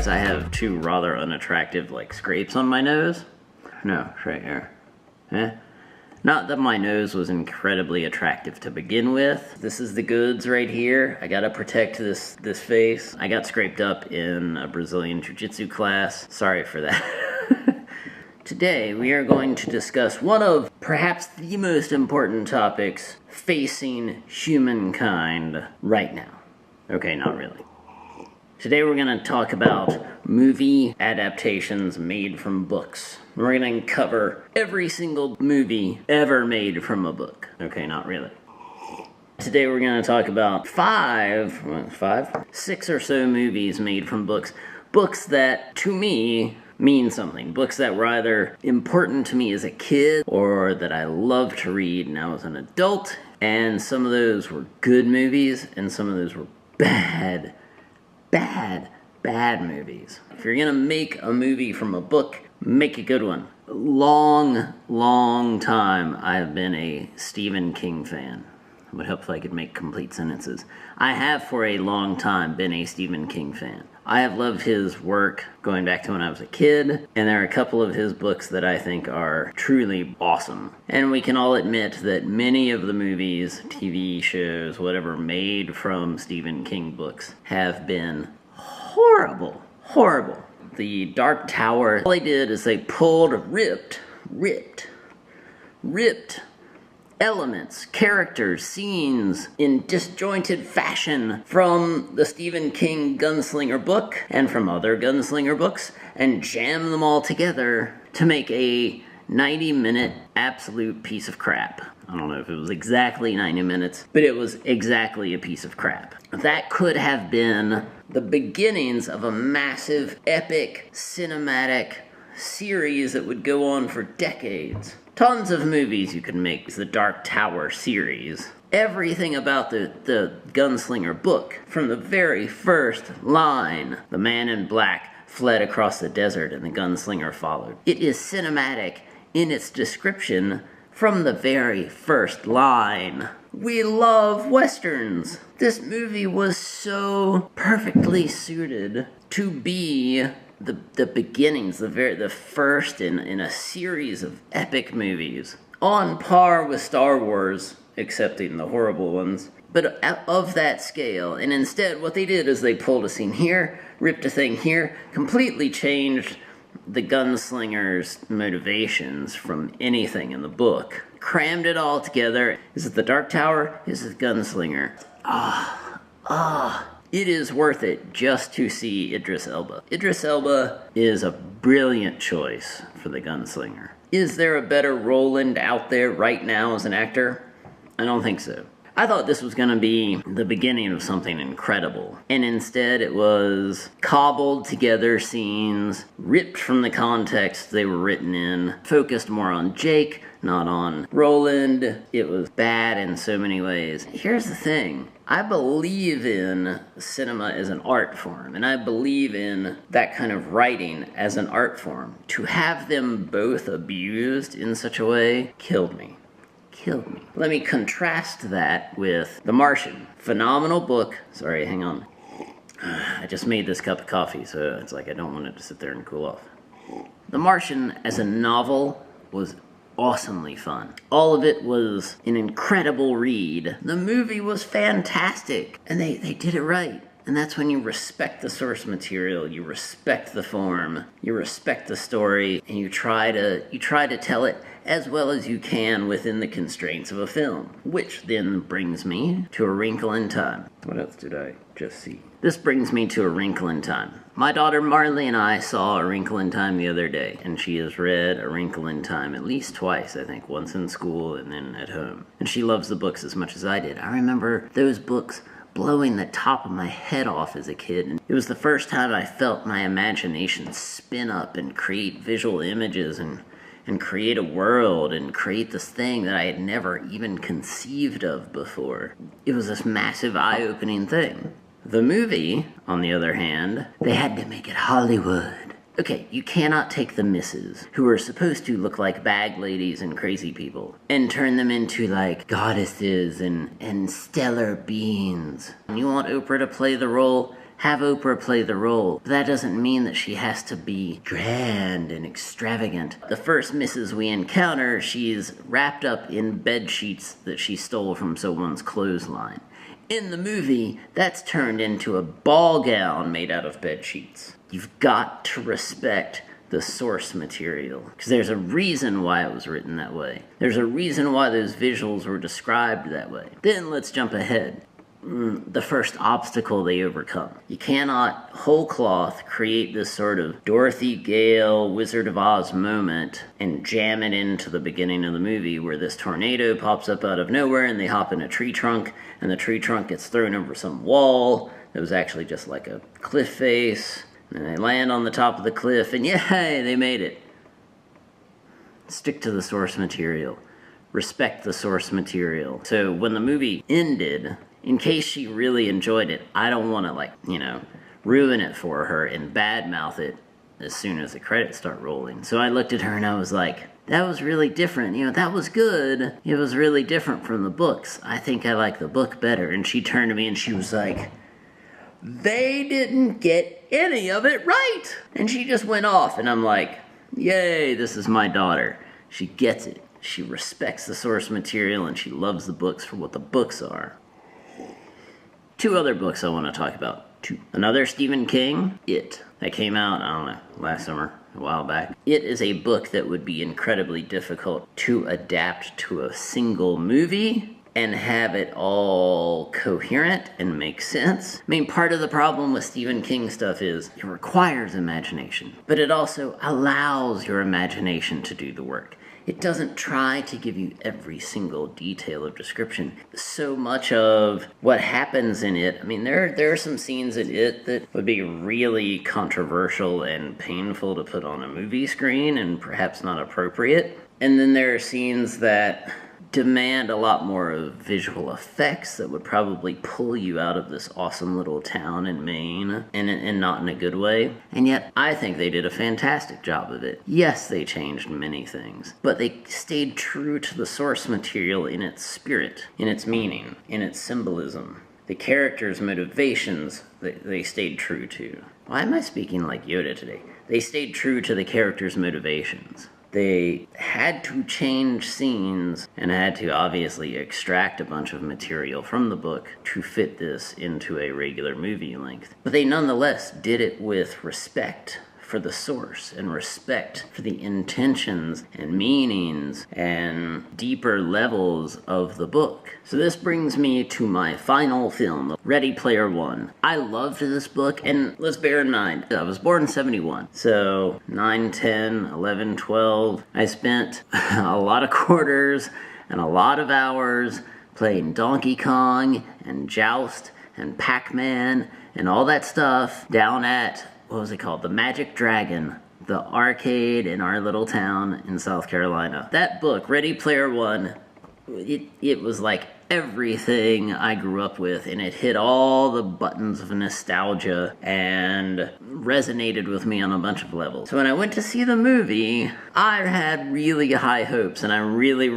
realize I have two rather unattractive, like, scrapes on my nose? No, it's right here. Not that my nose was incredibly attractive to begin with. This is the goods right here. I gotta protect this face. I got scraped up in a Brazilian Jiu-Jitsu class. Sorry for that. Today, we are going to discuss one of perhaps the most important topics facing humankind right now. Okay, not really. Today we're going to talk about movie adaptations made from books. We're going to cover every single movie ever made from a book. Okay, not really. Today we're going to talk about six or so movies made from books. Books that, to me, mean something. Books that were either important to me as a kid or that I loved to read now as an adult. And some of those were good movies and some of those were bad movies. If you're gonna make a movie from a book, make a good one. Long time I've been a Stephen King fan. It would help if I could make complete sentences. I have for a long time been a Stephen King fan. I have loved his work going back to when I was a kid, and there are a couple of his books that I think are truly awesome. And we can all admit that many of the movies, TV shows, whatever, made from Stephen King books have been horrible. The Dark Tower, all they did is they ripped elements, characters, scenes in disjointed fashion from the Stephen King Gunslinger book and from other Gunslinger books and jam them all together to make a 90-minute absolute piece of crap. I don't know if it was exactly 90 minutes, but it was exactly a piece of crap. That could have been the beginnings of a massive, epic, cinematic series that would go on for decades. Tons of movies you could make. The Dark Tower series. Everything about the Gunslinger book, from the very first line, the man in black fled across the desert and the gunslinger followed. It is cinematic in its description from the very first line. We love Westerns. This movie was so perfectly suited to be the beginnings, the first in a series of epic movies, on par with Star Wars, excepting the horrible ones, but of that scale. And instead, what they did is they pulled a scene here, ripped a thing here, completely changed the gunslinger's motivations from anything in the book, crammed it all together. Is it the Dark Tower? Is it the Gunslinger? It is worth it just to see Idris Elba. Idris Elba is a brilliant choice for the Gunslinger. Is there a better Roland out there right now as an actor? I don't think so. I thought this was going to be the beginning of something incredible, and instead it was cobbled together scenes, ripped from the context they were written in, focused more on Jake, not on Roland. It was bad in so many ways. Here's the thing. I believe in cinema as an art form, and I believe in that kind of writing as an art form. To have them both abused in such a way killed me. Let me contrast that with The Martian. Phenomenal book. Sorry, hang on. I just made this cup of coffee, so it's like I don't want it to sit there and cool off. The Martian as a novel was awesomely fun. All of it was an incredible read. The movie was fantastic, and they did it right. And that's when you respect the source material, you respect the form, you respect the story, and you try to tell it as well as you can within the constraints of a film. Which then brings me to A Wrinkle in Time. What else did I just see? This brings me to A Wrinkle in Time. My daughter Marley and I saw A Wrinkle in Time the other day, and she has read A Wrinkle in Time at least twice, I think, once in school and then at home. And she loves the books as much as I did. I remember those books blowing the top of my head off as a kid. And it was the first time I felt my imagination spin up and create visual images and create a world and create this thing that I had never even conceived of before. It was this massive eye-opening thing. The movie, on the other hand, they had to make it Hollywood. Okay, you cannot take the misses, who are supposed to look like bag ladies and crazy people, and turn them into, like, goddesses and stellar beings. And you want Oprah to play the role? have Oprah play the role. But that doesn't mean that she has to be grand and extravagant. The first Mrs. we encounter, she's wrapped up in bed sheets that she stole from someone's clothesline. In the movie, that's turned into a ball gown made out of bed sheets. You've got to respect the source material, because there's a reason why it was written that way. There's a reason why those visuals were described that way. Then let's jump ahead. The first obstacle they overcome. You cannot whole cloth create this sort of Dorothy Gale, Wizard of Oz moment and jam it into the beginning of the movie where this tornado pops up out of nowhere and they hop in a tree trunk and the tree trunk gets thrown over some wall that was actually just like a cliff face. And they land on the top of the cliff, and yay, they made it. Stick to the source material. Respect the source material. So when the movie ended, in case she really enjoyed it, I don't want to, ruin it for her and badmouth it as soon as the credits start rolling. So I looked at her and I was like, that was really different. That was good. It was really different from the books. I think I like the book better. And she turned to me and she was like, they didn't get any of it right. And she just went off, and I'm like, yay, this is my daughter. She gets it. She respects the source material, and she loves the books for what the books are. 2 other books I want to talk about. 2. Another Stephen King, It. That came out, I don't know, last summer, a while back. It is a book that would be incredibly difficult to adapt to a single movie and have it all coherent and make sense. I mean, part of the problem with Stephen King stuff is it requires imagination, but it also allows your imagination to do the work. It doesn't try to give you every single detail of description. So much of what happens in it, I mean, there are some scenes in it that would be really controversial and painful to put on a movie screen and perhaps not appropriate. And then there are scenes that demand a lot more of visual effects that would probably pull you out of this awesome little town in Maine, and not in a good way. And yet, I think they did a fantastic job of it. Yes, they changed many things, but they stayed true to the source material in its spirit, in its meaning, in its symbolism. The characters' motivations, they stayed true to. Why am I speaking like Yoda today? They stayed true to the characters' motivations. They had to change scenes and had to obviously extract a bunch of material from the book to fit this into a regular movie length. But they nonetheless did it with respect for the source and respect for the intentions and meanings and deeper levels of the book. So this brings me to my final film, Ready Player One. I loved this book, and let's bear in mind, I was born in 71. So 9, 10, 11, 12, I spent a lot of quarters and a lot of hours playing Donkey Kong and Joust and Pac-Man and all that stuff down at, what was it called? The Magic Dragon, the arcade in our little town in South Carolina. That book, Ready Player One, it was like everything I grew up with, and it hit all the buttons of nostalgia and resonated with me on a bunch of levels. So when I went to see the movie, I had really high hopes, and I really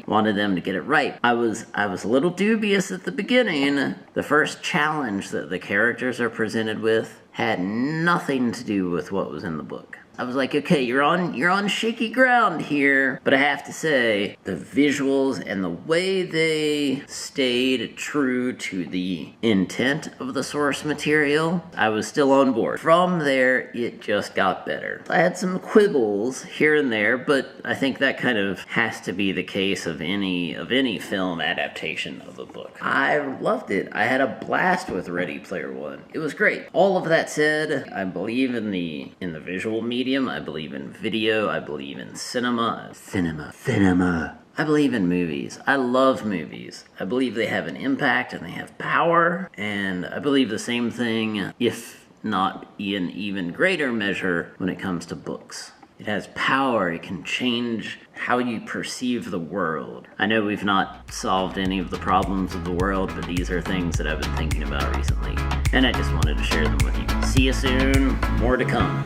wanted them to get it right. I was a little dubious at the beginning. The first challenge that the characters are presented with had nothing to do with what was in the book. I was like, okay, you're on shaky ground here, but I have to say, the visuals and the way they stayed true to the intent of the source material, I was still on board. From there, it just got better. I had some quibbles here and there, but I think that kind of has to be the case of any film adaptation of a book. I loved it. I had a blast with Ready Player One. It was great. All of that said, I believe in the visual medium. I believe in video. I believe in cinema. I believe in movies. I love movies. I believe they have an impact and they have power. And I believe the same thing, if not in even greater measure, when it comes to books. It has power. It can change how you perceive the world. I know we've not solved any of the problems of the world, but these are things that I've been thinking about recently. And I just wanted to share them with you. See you soon. More to come.